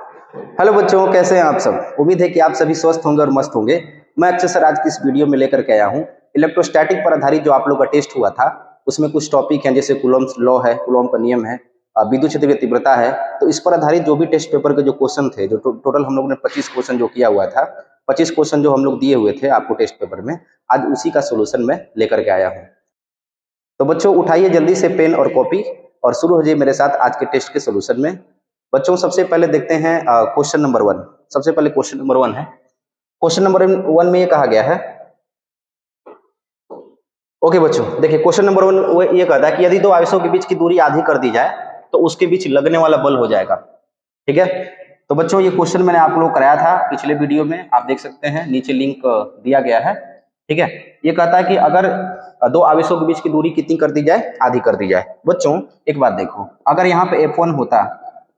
Hello बच्चों, कैसे हैं आप सब। उम्मीद है कि आप सभी स्वस्थ होंगे और मस्त होंगे। मैं अक्षय सर आज की इस वीडियो में लेकर के आया हूं इलेक्ट्रोस्टैटिक पर आधारित जो आप लोग का टेस्ट हुआ था उसमें कुछ टॉपिक हैं, जैसे कूलॉम्स लॉ है, कूलॉम का नियम है, विद्युत क्षेत्र की तीव्रता है। तो इस पर आधारित जो भी टेस्ट पेपर के जो क्वेश्चन थे, जो टोटल हम लोग ने 25 क्वेश्चन जो किया हुआ था, 25 क्वेश्चन जो हम लोग दिए हुए थे आपको टेस्ट पेपर में, आज उसी का सोल्यूशन मैं लेकर के आया हूँ। तो बच्चों उठाइए जल्दी से पेन और कॉपी और शुरू हो जाइए मेरे साथ आज के टेस्ट के सोल्यूशन में। बच्चों सबसे पहले देखते हैं क्वेश्चन नंबर 1। सबसे पहले क्वेश्चन नंबर 1 है। क्वेश्चन नंबर 1 में ये कहा गया है, ओके बच्चों देखिए क्वेश्चन नंबर 1 वो ये कहता है कि यदि दो आवेशों के बीच की दूरी आधी कर दी जाए तो उसके बीच लगने वाला बल हो जाएगा। ठीक है, तो बच्चों ये क्वेश्चन मैंने आप लोग कराया था पिछले वीडियो में, आप देख सकते हैं नीचे लिंक दिया गया है। ठीक है, ये कहता है कि अगर दो आवेशों के बीच की दूरी कितनी कर दी जाए, आधी कर दी जाए। बच्चों एक बात देखो, अगर यहाँ पे F1 होता,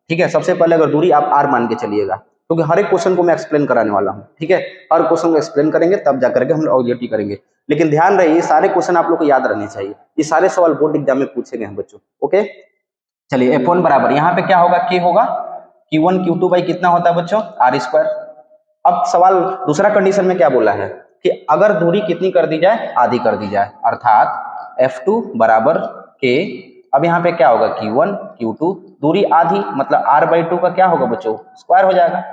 ठीक है, सबसे पहले अगर दूरी आप R मान के चलिएगा, क्योंकि हर एक क्वेश्चन को मैं एक्सप्लेन कराने वाला हूँ। ठीक है, हर क्वेश्चन को एक्सप्लेन करेंगे तब जाकर के हम लोग ऑब्जेक्टिव करेंगे। लेकिन ध्यान रहे ये सारे क्वेश्चन आप लोग को याद रहने चाहिए, ये सारे सवाल बोर्ड एग्जाम में पूछे गए हैं बच्चों। ओके चलिए F1 बराबर यहाँ पे क्या होगा, K होगा, Q1 Q2 बाई कितना होता है बच्चों, R स्क्वायर। अब सवाल दूसरा कंडीशन में क्या बोला है कि अगर दूरी कितनी कर दी जाए, आधी कर दी जाए, अर्थात F2 बराबर K। अब यहाँ पे क्या होगा, Q1 Q2, दूरी आधी मतलब R/2 का क्या होगा बच्चों, स्क्वायर हो जाएगा।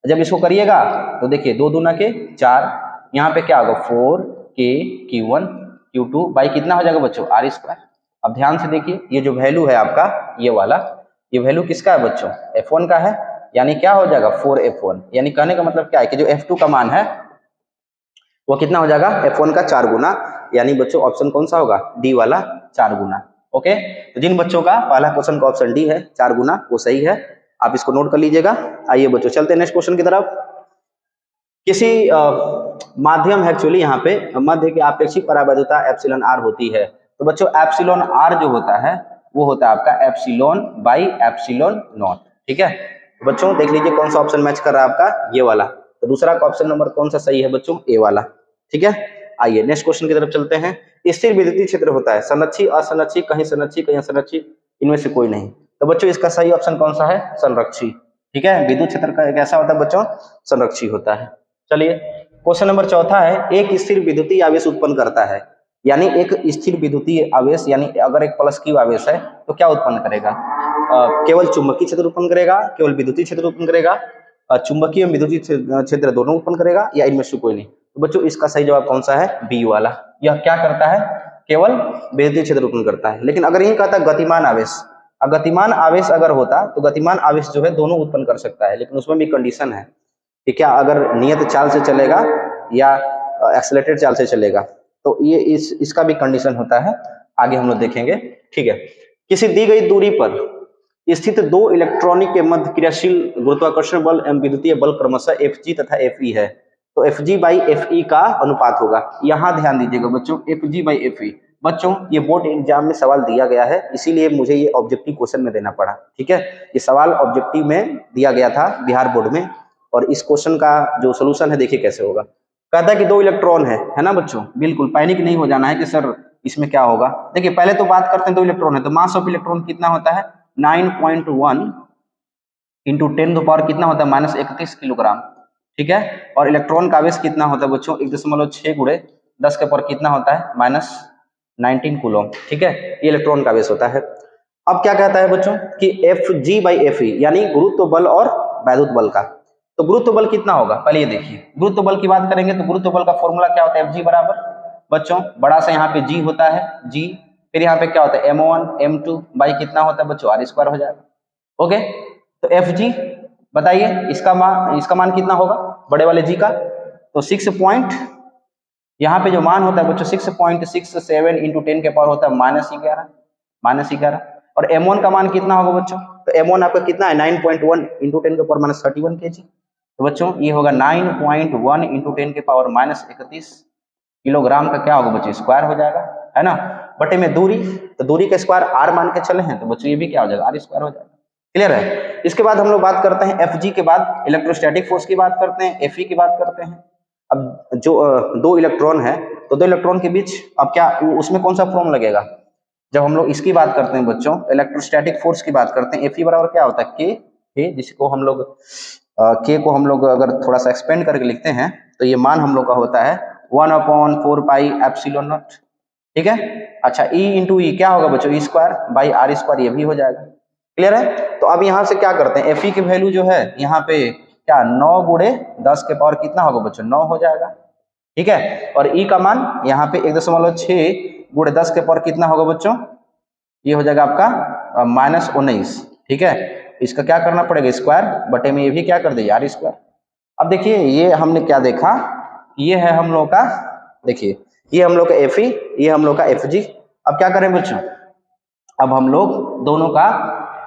जब इसको करिएगा तो देखिए 2 दूना के 4, यहाँ पे क्या होगा 4K Q1 Q2 बाई कितना हो जाएगा बच्चों, R स्क्वायर। अब ध्यान से देखिए ये जो वैल्यू है आपका, ये वाला, ये वैल्यू किसका है बच्चों, F1 का है, यानी क्या हो जाएगा 4F1। यानी कहने का मतलब क्या है कि जो F2 का मान है वो कितना हो जाएगा, F1 का 4 गुना। यानी बच्चों ऑप्शन कौन सा होगा, डी वाला, 4 गुना। ओके, तो जिन बच्चों का पहला क्वेश्चन का ऑप्शन डी है 4 गुना, वो सही है, आप इसको नोट कर लीजिएगा। आइए बच्चों चलते हैं नेक्स्ट क्वेश्चन की तरफ। किसी माध्यम है, एक्चुअली यहाँ पे मध्य की आपेक्षिक परावैद्युता एप्सिलॉन आर होती है। तो बच्चों एप्सिलॉन आर जो होता है वो होता है आपका एप्सिलॉन बाई एप्सिलॉन नॉट। ठीक है, तो बच्चों देख लीजिए कौन सा ऑप्शन मैच कर रहा है आपका, ये वाला। तो दूसरा का ऑप्शन नंबर कौन सा सही है बच्चों, ए वाला। ठीक है, आइए नेक्स्ट क्वेश्चन की तरफ चलते हैं। स्थिर विद्युतीय क्षेत्र होता है संरक्षी, असंरक्षी, कहीं संरक्षी कहीं असंरक्षी, इनमें से कोई नहीं। तो बच्चों इसका सही ऑप्शन कौन सा है, संरक्षी। ठीक है, विद्युत क्षेत्र का कैसा होता है बच्चों, संरक्षी होता है। चलिए क्वेश्चन नंबर चौथा है, एक स्थिर विद्युतीय आवेश उत्पन्न करता है। यानी एक स्थिर विद्युतीय आवेश, यानी अगर एक प्लस क्यू आवेश है तो क्या उत्पन्न करेगा, केवल चुंबकीय क्षेत्र उत्पन्न करेगा, केवल विद्युतीय क्षेत्र उत्पन्न करेगा, चुंबकीय और विद्युतीय क्षेत्र दोनों उत्पन्न करेगा, या इनमें से कोई नहीं। तो बच्चों इसका सही जवाब कौन सा है, बी वाला। यह क्या करता है, केवल विद्युतीय क्षेत्र उत्पन्न करता है। लेकिन अगर यही कहता गतिमान आवेश, गतिमान आवेश अगर होता तो गतिमान आवेश जो है दोनों उत्पन्न कर सकता है, लेकिन उसमें भी कंडीशन है कि क्या अगर नियत चाल से चलेगा या एक्सेलरेटेड चाल से चलेगा, तो ये इसका भी कंडीशन होता है, आगे हम लोग देखेंगे। ठीक है, किसी दी गई दूरी पर स्थित दो इलेक्ट्रॉनिक के मध्य क्रियाशील गुरुत्वाकर्षण बल एवं विद्युतीय बल क्रमशः Fg तथा Fe है, तो Fg बाई Fe का अनुपात होगा। यहाँ ध्यान दीजिएगा बच्चों, Fg बाई Fe। बच्चों ये बोर्ड एग्जाम में सवाल दिया गया है, इसीलिए मुझे ये ऑब्जेक्टिव क्वेश्चन में देना पड़ा। ठीक है, ये सवाल ऑब्जेक्टिव में दिया गया था बिहार बोर्ड में, और इस क्वेश्चन का जो सोल्यूशन है देखिए कैसे होगा। कहता है कि दो इलेक्ट्रॉन है ना बच्चों, बिल्कुल पैनिक नहीं हो जाना है कि सर इसमें क्या होगा। देखिए पहले तो बात करते हैं, दो इलेक्ट्रॉन है तो मास ऑफ इलेक्ट्रॉन कितना होता है, 9.1 इंटू 10 कितना होता है, -31 किलोग्राम। ठीक है, और इलेक्ट्रॉन का आवेश कितना होता है बच्चों, 1.6 गुणे 10 के पावर कितना होता है, -19 कूलम। ठीक है, ये इलेक्ट्रॉन का आवेश होता है। अब क्या कहता है बच्चों कि Fg बाई Fe यानी गुरुत्व बल और वैद्युत बल का। तो गुरुत्व बल कितना होगा, पहले ये देखिए, गुरुत्व बल की बात करेंगे तो गुरुत्व बल का फॉर्मूला क्या होता है, Fg बराबर बच्चों बड़ा सा यहाँ पे G होता है, G, फिर यहाँ पे क्या होता है m1 m2 बाई कितना होता है बच्चों, R स्क्वायर हो जाएगा। ओके, तो Fg बताइए इसका मान कितना होगा बड़े वाले G का, तो 6 पॉइंट, यहाँ पे जो मान होता है बच्चों 6.67 इंटू 10 के पावर होता है -11, और m1 का मान कितना होगा बच्चों, तो m1 आपका कितना है 9.1 इंटू 10 के पावर -31 kg। तो बच्चों ये होगा 9.1 इंटू 10 के पावर -31 किलोग्राम का क्या होगा बच्चों, स्क्वायर हो जाएगा, है ना, बटे में दूरी, तो दूरी का स्क्वायर r मान के चले हैं तो बच्चों ये भी क्या हो जाएगा, r स्क्वायर हो जाएगा। क्लियर है। इसके बाद हम लोग बात करते हैं Fg के बाद इलेक्ट्रोस्टैटिक फोर्स की बात करते हैं, Fe की बात करते हैं। अब जो दो इलेक्ट्रॉन है तो दो इलेक्ट्रॉन के बीच अब क्या उसमें कौन सा फॉर्म लगेगा, जब हम लोग इसकी बात करते हैं बच्चों इलेक्ट्रोस्टैटिक फोर्स की बात करते हैं, Fe बराबर क्या होता है, K के, जिसको हम लोग के को हम लोग अगर थोड़ा सा एक्सपेंड करके लिखते हैं तो ये मान हम लोग का होता है 1/4 पाई एप्सिलॉन नॉट। ठीक है। अच्छा ई इंटू ई क्या होगा बच्चों, E square by are square, ये भी हो जाएगा। क्लियर है। तो अब यहाँ से क्या करते हैं, एफ ई की वैल्यू जो है यहाँ पे क्या 9 गुणे 10 के पावर कितना होगा बच्चों, 9 हो जाएगा। ठीक है। और ई का मान यहाँ पे 1.6 गुणे 10 के पावर कितना होगा बच्चों, ये हो जाएगा आपका -19। ठीक है। इसका क्या करना पड़ेगा, स्क्वायर बटे में ये भी क्या कर दीजिए आर स्क्वायर। अब देखिए ये हमने क्या देखा, ये है हम लोग का, देखिए ये हम लोग का एफ ई, ये हम लोग का एफ जी। अब क्या करें बच्चों, अब हम लोग दोनों का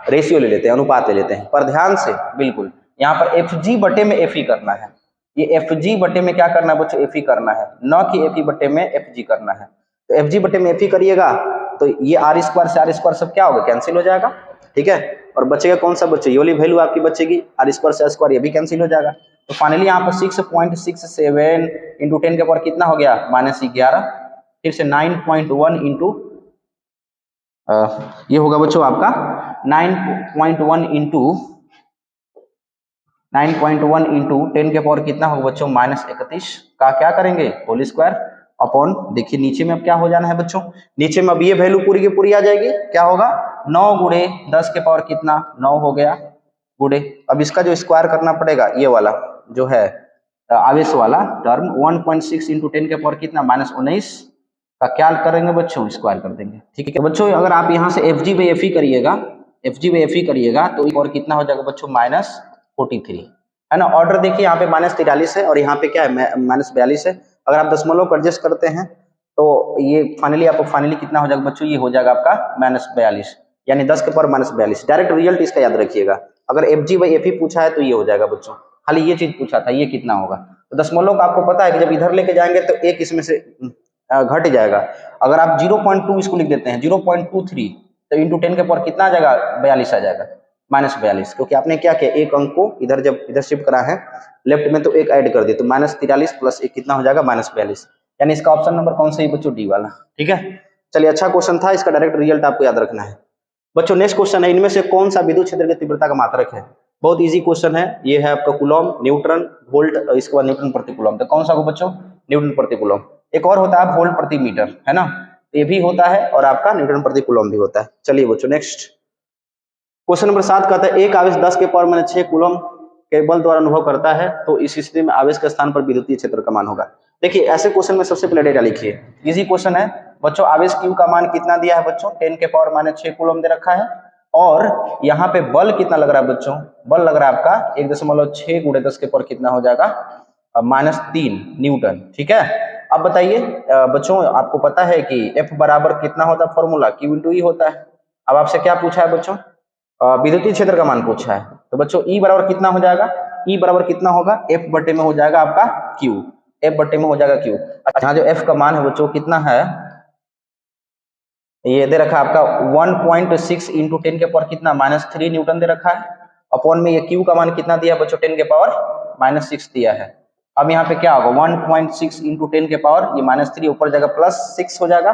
रेशियो ले लेते हैं, अनुपात ले लेते हैं। पर ध्यान से बिल्कुल यहाँ पर एफ जी बटे में एफ ई करना है, ये एफ जी बटे में क्या करना है बच्चों, एफ ई करना है, न कि एफ ई बटे में एफ जी करना है। तो एफ जी बटे में एफ ई करिएगा तो ये आर स्क्वायर से आर स्क्वायर सब क्या होगा, कैंसिल हो जाएगा। ठीक है। और बचेगा कौन सा बच्चों, ये वाली वैल्यू आपकी बचेगी, आर स्क्वायर से आर स्क्वायर ये भी कैंसिल हो जाएगा। तो फाइनली यहाँ पर 6.67 इंटू 10 के पावर कितना हो गया, -11। फिर से 9.1 इंटू ये होगा बच्चों आपका 9.1 इंटू 10 के पावर कितना होगा बच्चों, -31 का क्या करेंगे होल स्क्वायर अपॉन, देखिए नीचे में अब क्या हो जाना है बच्चों, नीचे में अब ये वैल्यू पूरी की पूरी आ जाएगी, क्या होगा 9 गुणे 10 के पावर कितना 9 हो गया गुणे, अब इसका जो स्क्वायर करना पड़ेगा ये वाला जो है आवेश वाला टर्म 1.6 इंटू 10 के पावर कितना -19 का क्या करेंगे बच्चों, स्क्वायर कर देंगे। ठीक है बच्चों। अगर आप यहाँ से F G by F E करिएगा, F G by F E करिएगा तो और कितना हो जाएगा बच्चों, -43 है ना। ऑर्डर देखिए यहाँ पे -43 है और यहाँ पे क्या है -42 है। अगर आप दशमलव को एडजस्ट करते हैं तो ये फाइनली आपको फाइनली कितना हो जाएगा बच्चों, ये हो जाएगा आपका -42, यानी 10 के पावर -42। डायरेक्ट रिजल्ट इसका याद रखिएगा। अगर एफ जी बाई एफ ई पूछा है तो ये हो जाएगा बच्चों, खाली ये चीज पूछा था, ये कितना होगा। तो दशमलव का आपको पता है कि जब इधर लेके जाएंगे तो एक इसमें से घट जाएगा। अगर आप 0.2 इसको लिख देते हैं 0.23 तो इंटू 10 के पावर कितना आ जाएगा, 42 आ जाएगा, -42, क्योंकि आपने क्या किया एक अंक को इधर जब इधर शिफ्ट करा है लेफ्ट में तो एक ऐड कर दिए, तो -43 प्लस एक कितना हो जाएगा -42, यानी इसका ऑप्शन नंबर कौन सा है बच्चों, डी वाला। ठीक है। चलिए अच्छा क्वेश्चन था, इसका डायरेक्ट रिजल्ट आपको याद रखना है बच्चों। नेक्स्ट क्वेश्चन है, इनमें से कौन सा विद्युत क्षेत्र की तीव्रता का मात्रक है। बहुत इजी क्वेश्चन है, ये है आपका कूलम, न्यूटन, वोल्ट, इसके बाद न्यूटन प्रति कूलम। तो कौन सा हो बच्चों, न्यूटन प्रति कूलम। एक और होता है वोल्ट प्रति मीटर, है ना, ये भी होता है और आपका न्यूटन प्रति कूलम भी होता है। चलिए बच्चों नेक्स्ट क्वेश्चन नंबर 7 कहता है एक आवेश 10 के पावर में 6 कूलम के बल द्वारा अनुभव करता है तो इस स्थिति में आवेश के स्थान पर विद्युतीय क्षेत्र का मान होगा। देखिए ऐसे क्वेश्चन में सबसे पहले डेटा लिखिए, इजी क्वेश्चन है बच्चों। आवेश Q का मान कितना दिया है बच्चों, 10 के पावर -6 कूलम दे रखा है, और यहाँ पे बल कितना लग रहा है बच्चों, बल लग रहा है आपका 1.6 गुणे 10 के पावर कितना हो जाएगा, -3 न्यूटन। ठीक है। अब बताइए बच्चों, आपको पता है कि F बराबर कितना होता है, फॉर्मूला Q इंटू ई होता है। अब आपसे क्या पूछा है बच्चों, विद्युतीय क्षेत्र का मान पूछा है, तो बच्चों E बराबर कितना हो जाएगा, E बराबर कितना होगा, F बटे में हो जाएगा आपका Q, F बटे में हो जाएगा Q। यहाँ जो F का मान है बच्चों कितना है, ये दे रखा है आपका 1.6 इंटू 10 के पावर कितना -3 न्यूटन दे रखा है, अपॉन में ये Q का मान कितना दिया बच्चों, 10 के पावर -6 दिया है। अब यहाँ पे क्या होगा 1.6 इंटू 10 के पावर ये -3 ऊपर जाएगा +6 हो जाएगा,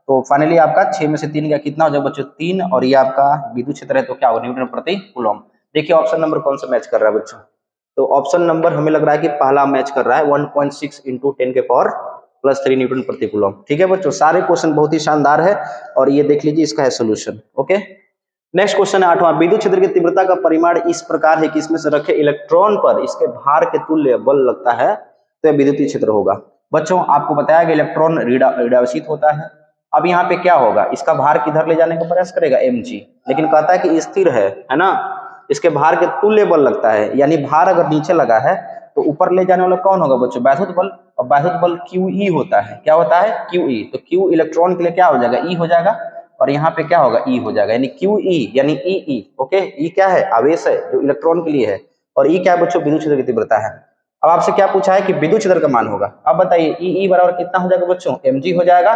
तो फाइनली आपका 6 में से 3 गया कितना हो जाएगा बच्चों 3, और ये आपका विद्युत क्षेत्र है तो क्या होगा न्यूटन प्रति कूलम। देखिए ऑप्शन नंबर कौन सा मैच कर रहा है बच्चों, तो ऑप्शन नंबर हमें लग रहा है कि पहला मैच कर रहा है 1.6 इंटू 10 के पावर +3 न्यूटन प्रति कूलम। ठीक है बच्चों, सारे क्वेश्चन बहुत ही शानदार है और ये देख लीजिए इसका है सोल्यूशन। ओके नेक्स्ट क्वेश्चन है 8वां, विद्युत क्षेत्र की तीव्रता का परिमाण इस प्रकार है कि इसमें से रखे इलेक्ट्रॉन पर इसके भार के तुल्य बल लगता है तो यह विद्युतीय क्षेत्र होगा। बच्चों आपको बताया कि इलेक्ट्रॉन ऋणावेशित होता है। अब यहाँ पे क्या होगा, इसका भार किधर ले जाने का प्रयास करेगा mg, लेकिन कहता है कि स्थिर है ना, इसके भार के तुल्य बल लगता है, यानी भार अगर नीचे लगा है तो ऊपर ले जाने वाला कौन होगा बच्चों, वैद्युत बल, और वैद्युत बल QE होता है। क्या होता है QE, तो Q इलेक्ट्रॉन के लिए क्या हो जाएगा E हो जाएगा, और यहाँ पे क्या होगा E हो जाएगा, यानी QE यानी EE। ओके E क्या है, आवेश है जो इलेक्ट्रॉन के लिए है, और E क्या है बच्चों, विद्युत क्षेत्र की तीव्रता है। अब आपसे क्या पूछा है कि विद्युत क्षेत्र का मान होगा। अब बताइए EE बराबर कितना हो जाएगा बच्चों, mg हो जाएगा,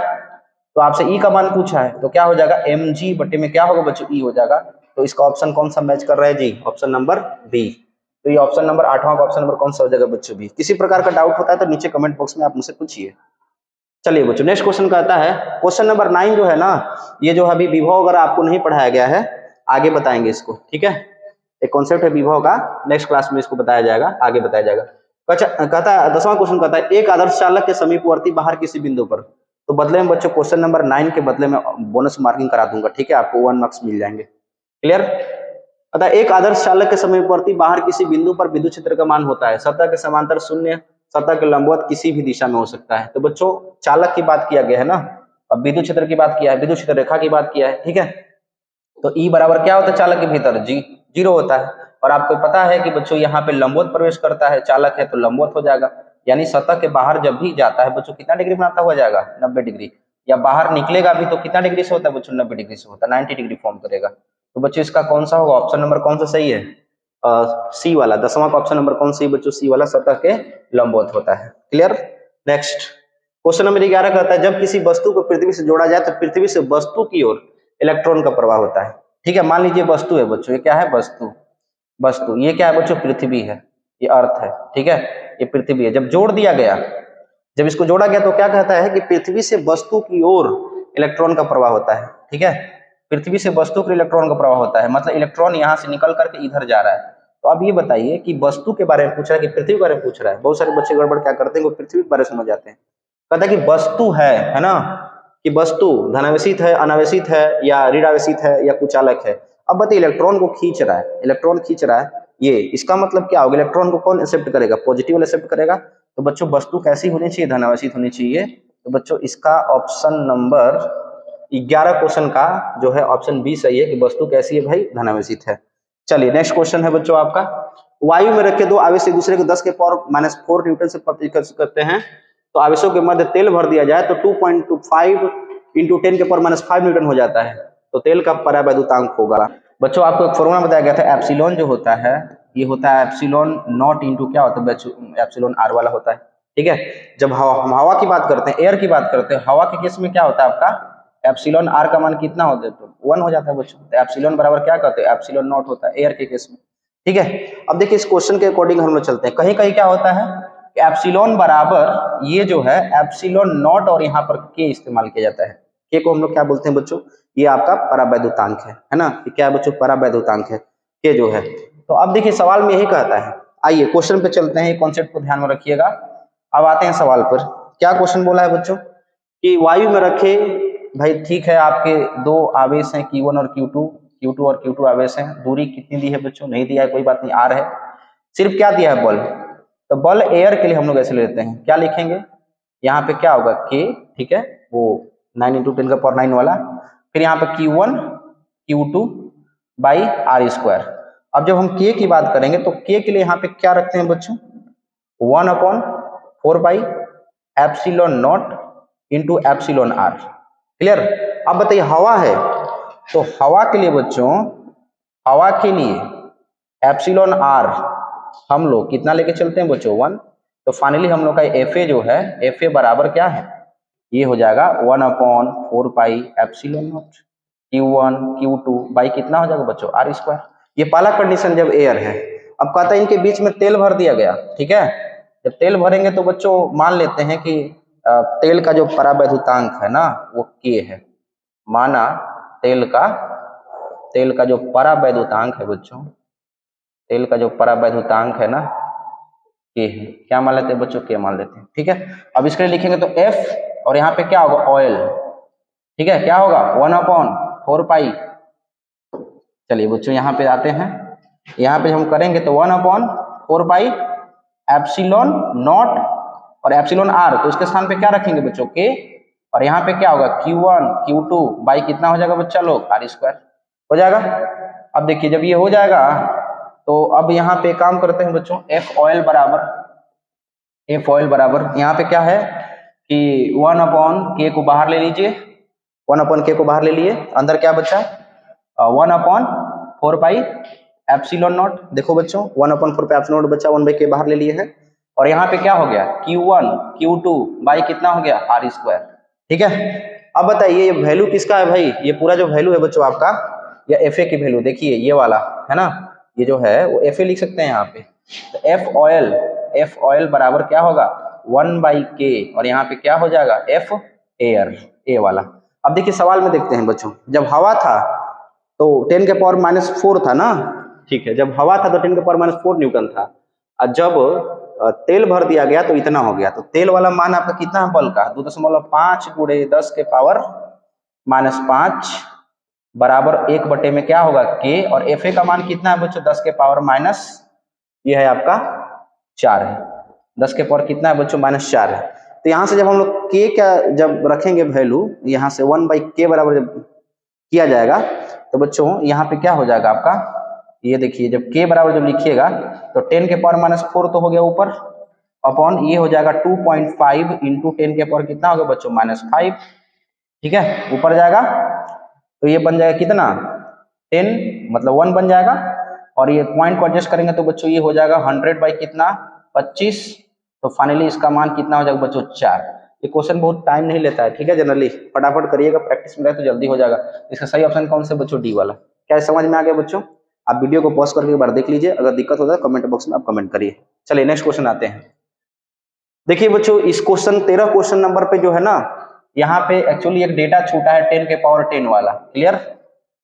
तो आपसे E का मान पूछा है तो क्या हो जाएगा mg बटे में क्या होगा बच्चों E हो जाएगा, तो इसका ऑप्शन कौन सा मैच कर रहा है जी, ऑप्शन नंबर बी। तो ये ऑप्शन नंबर 8वां का ऑप्शन नंबर कौन सा हो जाएगा बच्चों बी। किसी प्रकार का डाउट होता है तो नीचे कमेंट बॉक्स में आप मुझसे पूछिए। चलिए बच्चों नेक्स्ट क्वेश्चन कहता है, क्वेश्चन नंबर 9 जो है ना, ये जो अभी विभव अगर आपको नहीं पढ़ाया गया है आगे बताएंगे इसको। ठीक है, एक कॉन्सेप्ट है विभव का, नेक्स्ट क्लास में इसको बताया जाएगा, आगे बताया जाएगा। कहता है 10वां क्वेश्चन कहता है एक आदर्श चालक के समीपवर्ती बाहर किसी बिंदु पर, तो बदले में बच्चों क्वेश्चन नंबर 9 के बदले में बोनस मार्किंग करा दूंगा, ठीक है, आपको 1 मार्क्स मिल जाएंगे। क्लियर। अतः एक आदर्श चालक के समीपवर्ती बाहर किसी बिंदु पर विद्युत क्षेत्र का मान होता है सतह के समांतर शून्य, सतह के लंबवत किसी भी दिशा में हो सकता है। तो बच्चों चालक की बात किया गया है ना, अब विद्युत क्षेत्र की बात किया है, विद्युत क्षेत्र रेखा की बात किया है, ठीक है। तो ई बराबर क्या होता है चालक के भीतर, जीरो होता है। और आपको पता है कि बच्चों यहाँ पे लंबवत प्रवेश करता है, चालक है तो लंबवत हो जाएगा, यानी सतह के बाहर जब भी जाता है बच्चों कितना डिग्री बनाता हुआ जाएगा, 90 डिग्री। या बाहर निकलेगा भी तो कितना डिग्री से होता है बच्चों, 90 डिग्री से होता है, 90 डिग्री फॉर्म करेगा। तो बच्चों इसका कौन सा होगा, ऑप्शन नंबर कौन सा सही है, सी वाला। 10वां का ऑप्शन नंबर कौन सी बच्चों, सी वाला, सतह के लंबवत होता है। क्लियर। नेक्स्ट क्वेश्चन नंबर 11 कहता है जब किसी वस्तु को पृथ्वी से जोड़ा जाए तो पृथ्वी से वस्तु की ओर इलेक्ट्रॉन का प्रवाह होता है, ठीक है। मान लीजिए वस्तु है बच्चों, ये क्या है, वस्तु, ये क्या है बच्चों, पृथ्वी है, ये अर्थ है, ठीक है, ये पृथ्वी है। जब जोड़ दिया गया, जब इसको जोड़ा गया तो क्या कहता है कि पृथ्वी से वस्तु की ओर इलेक्ट्रॉन का प्रवाह होता है, ठीक है। पृथ्वी से वस्तु के इलेक्ट्रॉन का प्रवाह होता है, मतलब इलेक्ट्रॉन यहाँ से निकल करके इधर जा रहा है। तो अब ये बताइए कि वस्तु के बारे में पूछ रहा है कि पृथ्वी के बारे में पूछ रहा है। बहुत सारे बच्चे गड़बड़ क्या करते हैं, वो पृथ्वी के बारे में समझ जाते हैं। कहता है कि वस्तु है ना, कि वस्तु धनावेशित है, अनावेशित है, या ऋणावेशित है, या कुचालक है। अब बताइए इलेक्ट्रॉन को खींच रहा है, इलेक्ट्रॉन खींच रहा है, ये इसका मतलब क्या होगा, इलेक्ट्रॉन को कौन एक्सेप्ट करेगा, पॉजिटिव एक्सेप्ट करेगा। तो बच्चों वस्तु कैसी होनी चाहिए, धनावेशित होनी चाहिए। तो बच्चों इसका ऑप्शन नंबर 11 क्वेश्चन का जो है ऑप्शन बी सही है कि वस्तु कैसी है भाई, धनावेशित है। चलिए नेक्स्ट क्वेश्चन है बच्चों आपका, वायु में रखे दो आवेश एक दूसरे को 10 के पावर -4 न्यूटन से प्रतिकर्षित करते हैं, तो आवेशों के मध्य तेल भर दिया जाए तो 2.25 इंटू 10 के पावर -5 न्यूटन हो जाता है, तो तेल का परावैद्युतांक होगा। बच्चों आपको एक फॉर्मूला बताया गया था, एप्सिलॉन जो होता है ये होता है एप्सिलॉन नॉट इंटू क्या होता है, एप्सिलॉन आर वाला होता है, ठीक है। जब हम हवा की बात करते हैं, एयर की बात करते हैं, हवा के केस में क्या होता है आपका, एप्सिलॉन आर का मान कितना होता है, तो 1 हो जाता है बच्चों। तो एप्सिलॉन बराबर क्या कहते हैं, एप्सिलॉन नॉट होता है एयर के केस में, ठीक है। अब देखिए इस क्वेश्चन के अकॉर्डिंग हम लोग चलते हैं, कहीं कहीं क्या होता है एप्सिलॉन बराबर ये जो है एप्सिलॉन नॉट और यहाँ पर के इस्तेमाल किया जाता है। के को हम लोग क्या बोलते हैं बच्चों, ये आपका परावैद्युतांक है ना, ये क्या है बच्चों, परावैद्युतांक है के जो है। तो अब देखिए सवाल में यही कहता है, आइए क्वेश्चन पे चलते हैं, कॉन्सेप्ट को ध्यान में रखिएगा। अब आते हैं सवाल पर, क्या क्वेश्चन बोला है बच्चों कि वायु में रखे, भाई ठीक है आपके दो आवेश हैं Q1 और Q2 और Q2 आवेश हैं, दूरी कितनी दी है बच्चों, नहीं दिया है, कोई बात नहीं, आर है। सिर्फ क्या दिया है, बल। तो बल एयर के लिए हम लोग ऐसे लेते हैं, क्या लिखेंगे, यहाँ पे क्या होगा के, ठीक है, वो 9 इंटू 10 का पावर 9 वाला, फिर यहाँ पे Q1 Q2 by are square. अब जब हम के की बात करेंगे तो के के लिए यहाँ पे क्या रखते हैं बच्चों, 1/4 by epsilon naught into epsilon r. Clear. अब बताइए हवा है, तो हवा के लिए बच्चों, हवा के लिए एप्सिलॉन आर हम लोग कितना लेके चलते हैं बच्चों, 1। तो फाइनली हम लोग का एफ जो है, एफ बराबर क्या है, ये हो जाएगा 1/4 pi epsilon not Q1 Q2 by कितना हो जाएगा बच्चों, आर स्क्वायर। ये पहला कंडीशन जब एयर है। अब कहता है इनके बीच में तेल भर दिया गया, ठीक है। जब तेल भरेंगे तो बच्चों मान लेते हैं कि तेल का जो परावैद्युतांक है ना वो के है, माना तेल का जो परावैद्युतांक है बच्चों, तेल का जो परावैद्युतांक है ना के है, क्या मान लेते हैं बच्चों, के मान लेते हैं, ठीक है। अब इसके लिए लिखेंगे तो एफ और यहाँ पे क्या होगा, ऑयल, ठीक है, क्या होगा 1/4 पाई। चलिए बच्चों यहाँ पे आते हैं, यहाँ पे हम करेंगे तो 1/4 पाई एप्सिलॉन नॉट और एप्सिलॉन आर, तो इसके स्थान पे क्या रखेंगे बच्चों, के, और यहाँ पे क्या होगा Q1 Q2 बाई कितना हो जाएगा बच्चा लोग, आर स्क्वायर हो जाएगा। अब देखिए जब ये हो जाएगा तो अब यहाँ पे काम करते हैं बच्चों, एफ ऑयल बराबर यहाँ पे क्या है कि 1/k को बाहर ले लीजिए, 1/k को बाहर ले लिए, अंदर क्या बचा 1/4 पाई एप्सिलॉन नॉट। देखो बच्चों 1/4 पाई एप्सिलॉन नॉट बचा, 1/k बाहर ले लिए है, और यहाँ पे क्या हो गया Q1 Q2 बाई कितना हो गया, आर स्क्वायर, ठीक है। अब बताइए ये वैल्यू किसका है भाई, ये पूरा जो वैल्यू है बच्चों आपका, या एफ की वैल्यू देखिए ये वाला है ना, ये जो है वो एफ लिख सकते हैं यहाँ पे। तो एफ ऑयल बराबर क्या होगा 1/k, और यहाँ पे क्या हो जाएगा एफ एयर, ए वाला। अब देखिए सवाल में देखते हैं बच्चों, जब हवा था तो 10 के पावर -4 था ना, ठीक है, जब हवा था तो 10⁻⁴ न्यूटन था, और जब तेल भर दिया गया तो इतना हो गया। तो तेल वाला मान आपका कितना है बल का, 2.5 × 10⁻⁻5 बराबर 1 बटे में क्या होगा के, और एफ ए का मान कितना है बच्चों, 10⁻⁻, ये है आपका 4 है, 10⁻⁻ कितना है बच्चों, -4 है। तो यहाँ से जब हम लोग के का जब रखेंगे वैल्यू, यहाँ से 1/k बराबर जब किया जाएगा तो बच्चों यहाँ पे क्या हो जाएगा आपका, ये देखिए जब k बराबर जब लिखिएगा तो 10⁻⁴ तो हो गया ऊपर, अपॉन ये हो जाएगा 2.5 × 10⁻⁻ कितना होगा बच्चों, -5, ठीक है, ऊपर जाएगा तो ये बन जाएगा कितना 10 मतलब 1 बन जाएगा, और ये पॉइंट को एडजस्ट करेंगे तो बच्चों ये हो जाएगा 100 बाई कितना 25, तो फाइनली इसका मान कितना हो जाएगा बच्चों 4। ये क्वेश्चन बहुत टाइम नहीं लेता है, ठीक है, जनरली फटाफट करिएगा, प्रैक्टिस में रहे तो जल्दी हो जाएगा। इसका सही ऑप्शन कौन सा बच्चों, डी वाला। क्या समझ में आ गया बच्चों? आप वीडियो को पॉज करके एक बार देख लीजिए, अगर दिक्कत होता है कमेंट बॉक्स में आप कमेंट करिए। चलिए नेक्स्ट क्वेश्चन आते हैं। देखिए बच्चों इस क्वेश्चन 13 क्वेश्चन नंबर पे जो है ना, यहाँ पे एक्चुअली एक डेटा छूटा है 10⁻10 वाला, क्लियर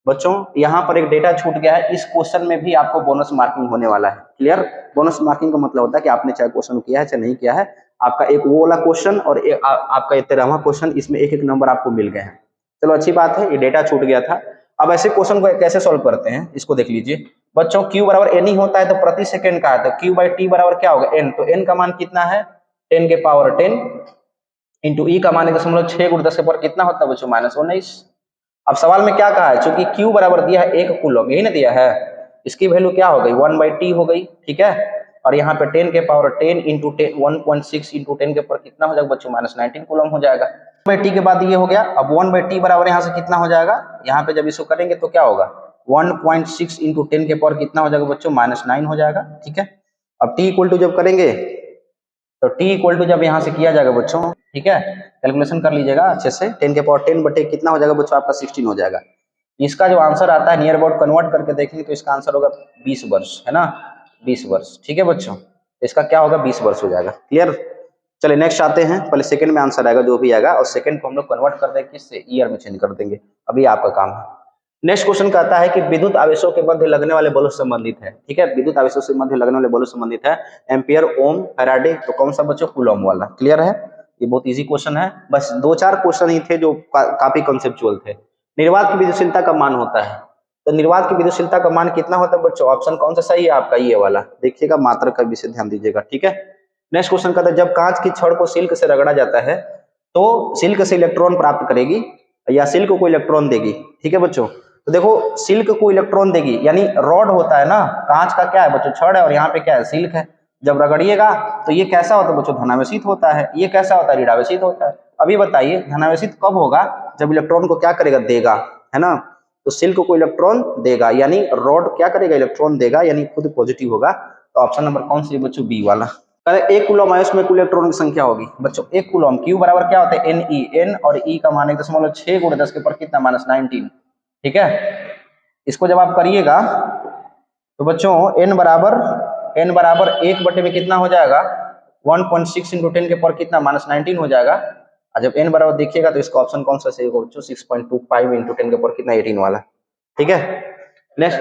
बच्चों, यहाँ पर एक डेटा छूट गया है, इस क्वेश्चन में भी आपको बोनस मार्किंग होने वाला है, क्लियर। बोनस मार्किंग का मतलब होता है कि आपने चाहे क्वेश्चन किया है चाहे नहीं किया है, आपका एक वो वाला क्वेश्चन और एक आपका 13वां क्वेश्चन, इसमें एक नंबर आपको मिल गए हैं। चलो अच्छी बात है, ये डेटा छूट गया था। अब ऐसे क्वेश्चन को कैसे सोल्व करते हैं, इसको देख लीजिए बच्चों। Q बराबर एन ही होता है तो प्रति सेकंड का है, तो Q/T बराबर क्या होगा n, तो n का मान कितना है 10⁻10 इंटू ई का मान 6 × 10⁻, कितना होता है बच्चों, -19। अब सवाल में क्या कहा है, चूंकि Q बराबर दिया है 1 कूलम, यही ना दिया है, इसकी वैल्यू क्या हो गई 1/T हो गई, ठीक है, और यहाँ पे 10⁻10 इंटू 1.6 इंटू 10⁻, कितना हो जाएगा बच्चों, -19 कूलम हो जाएगा। 1/T के बाद ये हो गया, अब 1/T बराबर यहाँ से कितना हो जाएगा, यहाँ पे जब इसको करेंगे तो क्या होगा 1.6 इंटू 10⁻, कितना हो जाएगा बच्चों, -9 हो जाएगा, ठीक है। अब T इक्वल टू जब करेंगे तो T इक्वल टू जब यहाँ से किया जाएगा बच्चों, ठीक है, कैलकुलेशन कर लीजिएगा अच्छे से, 10⁻10 बटे कितना हो जाएगा बच्चों, आपका 16 हो जाएगा। इसका जो आंसर आता है नियर अबाउट कन्वर्ट करके देखेंगे तो इसका आंसर होगा 20 वर्ष, है ना, 20 वर्ष, ठीक है बच्चों, इसका क्या होगा 20 वर्ष हो जाएगा, क्लियर। चलिए नेक्स्ट आते हैं, पहले सेकंड में आंसर आएगा जो भी आएगा, और सेकंड को हम लोग कन्वर्ट कर देंगे किससे, ईयर में चेंज कर देंगे, अभी आपका काम है। नेक्स्ट क्वेश्चन कहता है कि विद्युत आवेशों के मध्य लगने वाले बलों से संबंधित है, ठीक है, विद्युत आवेशों से मध्य लगने वाले बलों से संबंधित है, एम्पियर, ओम, फैराडे, तो कौन सा बच्चों, कूलम वाला, क्लियर है। ये बहुत इजी क्वेश्चन है, बस 2-4 क्वेश्चन ही थे जो काफी कंसेप्चुअल थे। निर्वात की विद्युतशीलता का मान होता है, तो निर्वात की विद्युतशीलता का मान कितना होता है बच्चों, ऑप्शन कौन सा सही है आपका, ये वाला, देखिएगा मात्रा का विषय ध्यान दीजिएगा, ठीक है। नेक्स्ट क्वेश्चन कहता है जब कांच की छड़ को सिल्क से रगड़ा जाता है तो सिल्क से इलेक्ट्रॉन प्राप्त करेगी या सिल्क को इलेक्ट्रॉन देगी, ठीक है बच्चों। तो देखो सिल्क को इलेक्ट्रॉन देगी, यानी रॉड होता है ना, कांच का क्या है बच्चों, छड़ है, और यहाँ पे क्या है, सिल्क है। जब रगड़िएगा तो ये कैसा होता है बच्चों, धनावेशित होता है, ये कैसा होता है, ऋणावेशित होता है। अभी बताइए धनावेशित कब होगा, जब इलेक्ट्रॉन को क्या करेगा, देगा, है ना, तो सिल्क को इलेक्ट्रॉन देगा, यानी रॉड क्या करेगा, इलेक्ट्रॉन देगा, यानी खुद पॉजिटिव होगा। तो ऑप्शन नंबर कौन सी है बच्चों, बी वाला। एक कूलम आयस में कुल इलेक्ट्रॉन की संख्या होगी बच्चों, एक कूलम, Q बराबर क्या होता है Ne, n और E का मान 1.6 × 10⁻, कितना, -19, ठीक है। इसको जब आप करिएगा तो बच्चों n बराबर 1 बटे में कितना हो जाएगा 1.6 इंटू 10⁻, कितना, -19 हो जाएगा। और जब n बराबर देखिएगा तो इसका ऑप्शन कौन सा सही होगा बच्चों, 6.25 इंटू 10⁻, कितना, 18 वाला, ठीक है। नेक्स्ट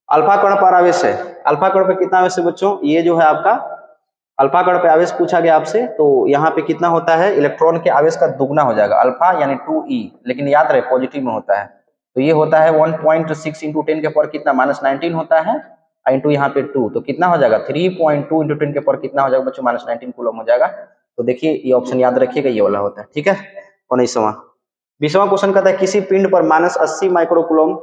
अल्फा कण पर आवेश है, अल्फा कण पे कितना आवेश है बच्चों, ये जो है आपका अल्फा कण पे आवेश पूछा गया आपसे, तो यहाँ पे कितना होता है, इलेक्ट्रॉन के आवेश का दुगना हो जाएगा, अल्फा यानी 2e, लेकिन याद रहे पॉजिटिव में होता है, तो ये होता है 1.6 इंटू 10⁻, कितना, -19 होता है, इंटू यहाँ पे 2, तो कितना हो जाएगा 3.2 इंटू 10⁻, कितना हो जाएगा बच्चों, -19 कूलम हो जाएगा। तो देखिए ये ऑप्शन याद रखिएगा, ये वाला होता है, ठीक है। 19वां 20वां क्वेश्चन कहता है किसी पिंड पर -80 माइक्रो कूलम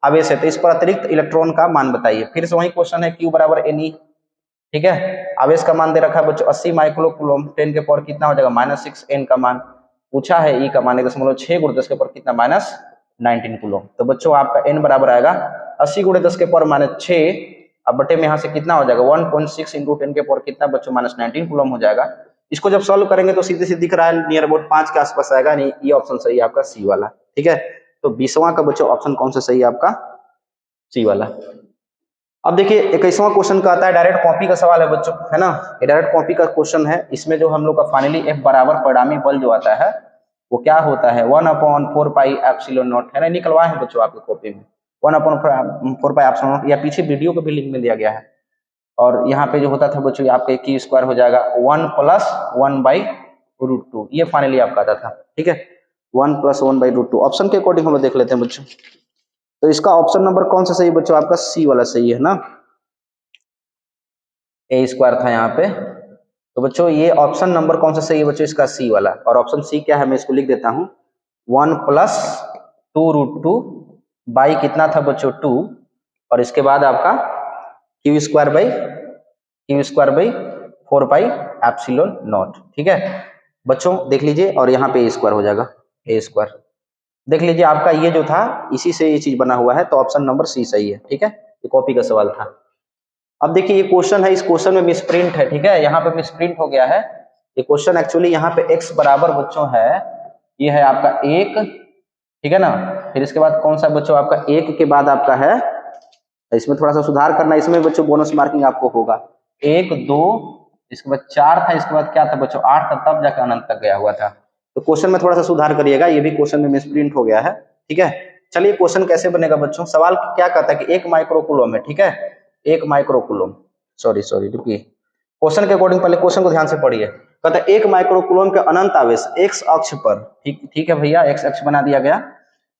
आवेश है, तो इस पर अतिरिक्त इलेक्ट्रॉन का मान बताइए। फिर से वही क्वेश्चन है, Q बराबर Ne, ठीक है, आवेश का मान दे रखा है बच्चों 80 माइक्रो कूलम, 10⁻, कितना हो जाएगा, -6, n का मान पूछा है, E का मान 1.6 × 10⁻, कितना, -19 कूलम। तो बच्चों आपका n बराबर आएगा 80 × 10⁻⁻6, अब बटे में यहाँ से कितना हो जाएगा 1.6 इंटू 10⁻, कितना बच्चों, -19 कूलम हो जाएगा। इसको जब सॉल्व करेंगे तो सीधे सीधे दिख रहा है नियर अबाउट 5 के आसपास आएगा, नहीं ये ऑप्शन सही है आपका सी वाला, ठीक है। तो 20वां का बच्चों ऑप्शन कौन सा सही है आपका, सी वाला। अब देखिए 21वां क्वेश्चन का आता है, डायरेक्ट कॉपी का सवाल है बच्चों, है ना, ये डायरेक्ट कॉपी का क्वेश्चन है। इसमें जो हम लोग का फाइनली F बराबर परिणामी बल जो आता है वो क्या होता है 1/4 पाई एप्सिलॉन नॉट, है ना, निकलवाए हैं बच्चों आपकी कॉपी में 1/4 या पीछे वीडियो को भी लिंक में दिया गया है। और यहाँ पे जो होता था बच्चों आपका क्यू स्क्वायर हो जाएगा 1 + 1/√2, ये फाइनली आपका आता था। ठीक है, 1 + 1/√2। ऑप्शन के अकॉर्डिंग हम लोग देख लेते हैं बच्चों। तो इसका ऑप्शन नंबर कौन सा सही है बच्चों? आपका सी वाला सही है ना, a² था यहाँ पे। तो बच्चों ये ऑप्शन नंबर कौन सा सही है बच्चों? इसका सी वाला। और ऑप्शन सी क्या है मैं इसको लिख देता हूँ, 1 + 2√2 बाई कितना था बच्चों 2, और इसके बाद आपका q²/4πε0। ठीक है बच्चों, देख लीजिए। और यहाँ पे a² हो जाएगा, a²। देख लीजिए आपका ये जो था इसी से ये चीज बना हुआ है, तो ऑप्शन नंबर सी सही है। ठीक है, ये कॉपी का सवाल था। अब देखिए ये क्वेश्चन है, इस क्वेश्चन में मिसप्रिंट है। ठीक है, यहाँ पे मिसप्रिंट हो गया है। ये क्वेश्चन एक्चुअली यहाँ पे x बराबर बच्चों है, ये है आपका 1। ठीक है ना, फिर इसके बाद कौन सा बच्चों आपका 1 के बाद आपका है, इसमें थोड़ा सा सुधार करना, इसमें बच्चों बोनस मार्किंग आपको होगा। 1 2, इसके बाद 4 था, इसके बाद क्या था बच्चों 8 था, तब जाकर अनंत तक गया हुआ था। तो क्वेश्चन में थोड़ा सा सुधार करिएगा, ये भी क्वेश्चन में मिसप्रिंट हो गया है। ठीक है, चलिए क्वेश्चन कैसे बनेगा बच्चों। सवाल क्या कहता है कि 1 माइक्रोकूलम है। ठीक है, 1 माइक्रोकूलम, सॉरी रुकिए, क्वेश्चन के अकॉर्डिंग पहले क्वेश्चन को ध्यान से पढ़िए। कहता है 1 माइक्रोकूलम के अनंत आवेश x अक्ष पर, ठीक है भैया, x अक्ष बना दिया गया।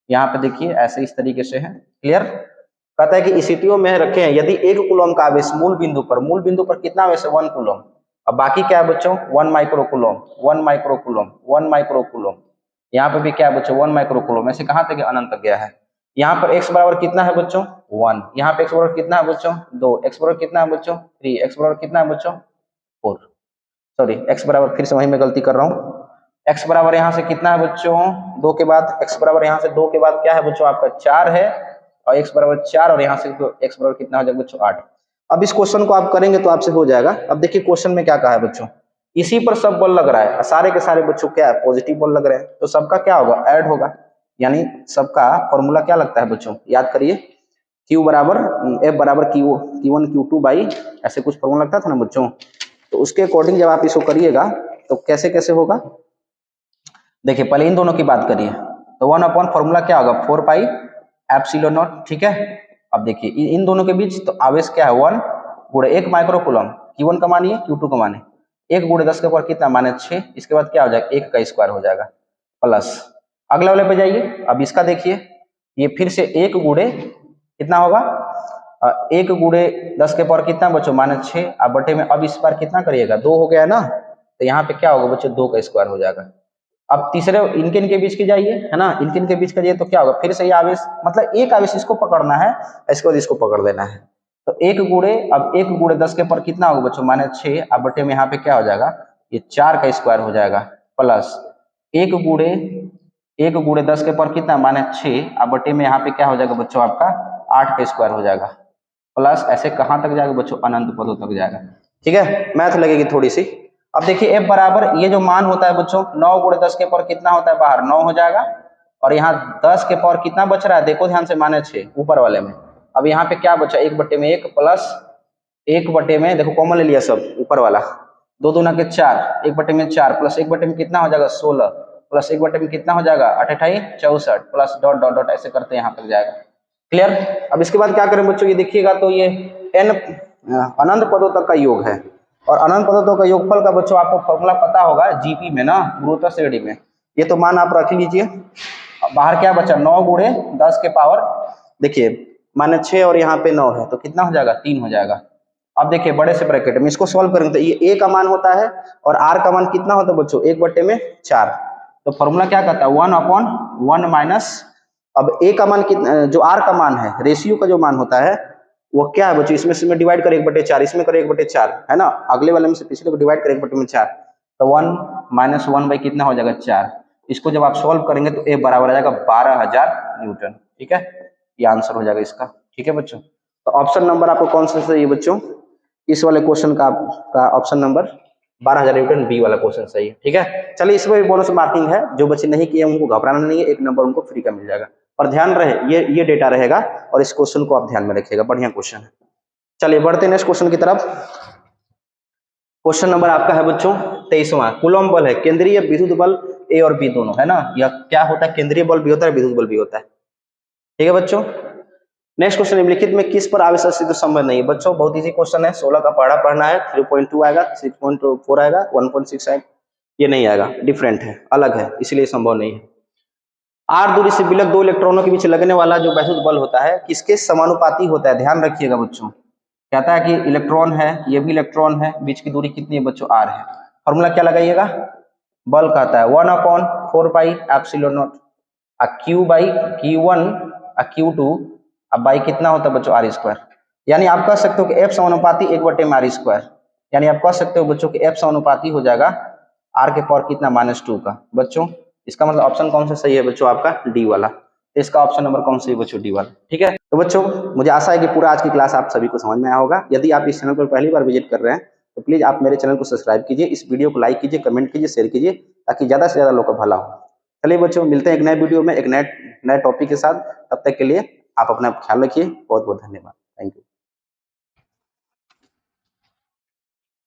यहाँ पे देखिए ऐसे इस तरीके से है, क्लियर। कहता है कि स्थितियों में रखे हैं, यदि 1 कूलम का आवेश मूल बिंदु पर कितना आवेश है 1 कूलम, अब बाकी क्या है बच्चों 1 माइक्रोकूलम। यहाँ पे भी क्या है बच्चों 1 माइक्रोकूलम, ऐसे कहाँ तक अनंत तक गया है। यहाँ पर x बराबर कितना है बच्चों 1, यहाँ पे x बराबर कितना है बच्चों 2, x बराबर कितना है बच्चों 3, x बराबर कितना है बच्चों 4, सॉरी x बराबर, फिर से वहीं में गलती कर रहा हूँ। x बराबर यहाँ से कितना है बच्चों 2 के बाद, x बराबर यहाँ से 2 के बाद क्या है बच्चों आपका 4 है, और x बराबर 4, और यहाँ से x बराबर कितना हो जाएगा बच्चों 8। अब इस क्वेश्चन को आप करेंगे तो आपसे हो जाएगा। अब देखिए क्वेश्चन में क्या कहा है बच्चों, इसी पर सब बल लग रहा है, सारे के सारे बच्चों क्या है पॉजिटिव बल लग रहे हैं, तो सबका क्या होगा ऐड होगा, यानी सबका फॉर्मूला क्या लगता है बच्चों, याद करिए, F बराबर Q1 Q2 बाई ऐसे कुछ फॉर्मूला लगता था ना बच्चों। तो उसके अकॉर्डिंग जब आप इसको करिएगा तो कैसे कैसे होगा, देखिए पहले इन दोनों की बात करिए। तो 1 अपॉन फॉर्मूला क्या होगा 4πε0। ठीक है, अब देखिए इन दोनों के बीच तो आवेश क्या है 1 गुणे 1 माइक्रोकूलम, Q1 का मानिए Q2 का मानिए, 1 गुणे 10 के पावर कितना -6, इसके बाद क्या हो जाएगा 1 का स्क्वायर हो जाएगा, प्लस अगले वाले पे जाइए। अब इसका देखिए, ये फिर से 1 गुणे कितना होगा 1 गुणे 10 के पावर कितना बच्चों -6, अब बटे में अब इस बार कितना करिएगा 2 हो गया ना, तो यहाँ पे क्या होगा बच्चों 2 का स्क्वायर हो जाएगा। अब तीसरे इनके बीच की जाइए, है ना, इनके बीच करिए तो क्या होगा फिर से ये आवेश, मतलब एक आवेश इसको पकड़ना है, इसके बाद इसको पकड़ लेना है। तो 1 गुणे, अब 1 गुणे 10 के पर कितना होगा बच्चों -6, अब बटे में यहाँ पे क्या हो जाएगा ये 4 का स्क्वायर हो जाएगा, प्लस 1 गुणे 10 के पर कितना -6, अब बटे में यहाँ पे क्या हो जाएगा बच्चों आपका 8 का स्क्वायर हो जाएगा, प्लस ऐसे कहाँ तक जाएगा बच्चों अनंत पदों तक जाएगा। ठीक है, मैथ लगेगी थोड़ी सी। अब देखिए F बराबर ये जो मान होता है बच्चों 9 गुणे 10 के पावर कितना होता है बाहर 9 हो जाएगा, और यहाँ 10 के पावर कितना बच रहा है देखो ध्यान से -6 ऊपर वाले में। अब यहाँ पे क्या बचा 1 बटे में 1 प्लस 1 बटे में देखो कॉमन ले लिया सब ऊपर वाला, 2 दूना के 4, 1 बटे में 4 प्लस 1 बटे में कितना हो जाएगा 16, प्लस 1 बटे में कितना हो जाएगा 28 64, प्लस डॉट डॉट डॉट ऐसे करते यहाँ तक जाएगा, क्लियर। अब इसके बाद क्या करें बच्चों, ये देखिएगा तो ये n अनंत पदों तक का योग है, और अनंत पदों का योगफल का बच्चों आपको फॉर्मूला पता होगा जीपी में ना, गुरुत्व श्रेणी में। ये तो मान आप रख लीजिए, बाहर क्या बचा 9 गुणे 10 के पावर देखिए -6 और यहाँ पे 9 है, तो कितना हो जाएगा 3 हो जाएगा। अब देखिए बड़े से ब्रैकेट में इसको सॉल्व करेंगे तो ये a का मान होता है, और r का मान कितना होता है बच्चों 1 बटे में 4। तो फॉर्मूला क्या कहता है 1/1 माइनस, अब a का मान कितना, जो r का मान है रेशियो का जो मान होता है वो क्या है बच्चों, इसमें से डिवाइड करें 1/4, इसमें करें 1/4, है ना, अगले वाले में से पिछले को डिवाइड करें 1/4, तो 1 - 1 कितना हो जाएगा 4। इसको जब आप सॉल्व करेंगे तो ए बराबर आ जाएगा 12,000 न्यूटन। ठीक है, ये आंसर हो जाएगा इसका। ठीक है बच्चों, तो ऑप्शन नंबर आपको कौन सा सही है बच्चों, इस वाले क्वेश्चन का ऑप्शन नंबर 12,000 न्यूटन बी वाला क्वेश्चन सही है। ठीक है, चलिए इसमें भी बोनस मार्किंग है, जो बच्चे नहीं किए उनको घबराना नहीं है, 1 नंबर उनको फ्री का मिल जाएगा, और ध्यान रहे ये डेटा रहेगा, और इस क्वेश्चन को आप ध्यान में रखिएगा, बढ़िया क्वेश्चन है। चलिए बढ़ते हैं नेक्स्ट क्वेश्चन की तरफ। क्वेश्चन नंबर आपका है बच्चों 23वां, कूलम बल है, केंद्रीय विद्युत बल ए और बी दोनों, है ना, यह क्या होता है केंद्रीय बल भी होता है विद्युत बल भी होता है। ठीक है बच्चों, नेक्स्ट क्वेश्चन, निम्नलिखित में किस पर आवेश अस्तित्व संभव नहीं है? बच्चों बहुत इजी क्वेश्चन है, 16 का पढ़ा पढ़ना है, 3.2 आएगा, 6.4 आएगा, 1.6 आएगा, ये नहीं आएगा, डिफरेंट है, अलग है, इसलिए संभव नहीं है। आर दूरी से विलग दो इलेक्ट्रॉनों के बीच लगने वाला जो वैद्युत बल होता है किसके समानुपाती होता है? ध्यान रखिएगा बच्चों, कहता है कि इलेक्ट्रॉन है, ये भी इलेक्ट्रॉन है, बीच की दूरी कितनी है बच्चों? आर है। फॉर्मूला क्या लगाइएगा? बल कहता है 1/4 pi epsilon naught, Q by Q1 Q2 अब बाई कितना होता है बच्चों? R square. यानी आप कह सकते हो कि F समानुपाती 1/r², यानी आप कह सकते हो बच्चों कि F समानुपाती हो जाएगा R के पावर कितना? -2 का। बच्चों इसका मतलब ऑप्शन कौन सा सही है बच्चों? आपका डी वाला। तो इसका ऑप्शन नंबर कौन सा है बच्चों? डी वाला। ठीक है, तो बच्चों मुझे आशा है कि पूरा आज की क्लास आप सभी को समझ में आया होगा। यदि आप इस चैनल पर पहली बार विजिट कर रहे हैं तो प्लीज आप मेरे चैनल को सब्सक्राइब कीजिए, इस वीडियो को लाइक कीजिए, कमेंट कीजिए, शेयर कीजिए, ताकि ज्यादा से ज्यादा लोग का भला हो। चलिए बच्चों, मिलते हैं एक नए वीडियो में एक नए टॉपिक के साथ। तब तक के लिए आप अपना ख्याल रखिए। बहुत बहुत धन्यवाद। Thank you.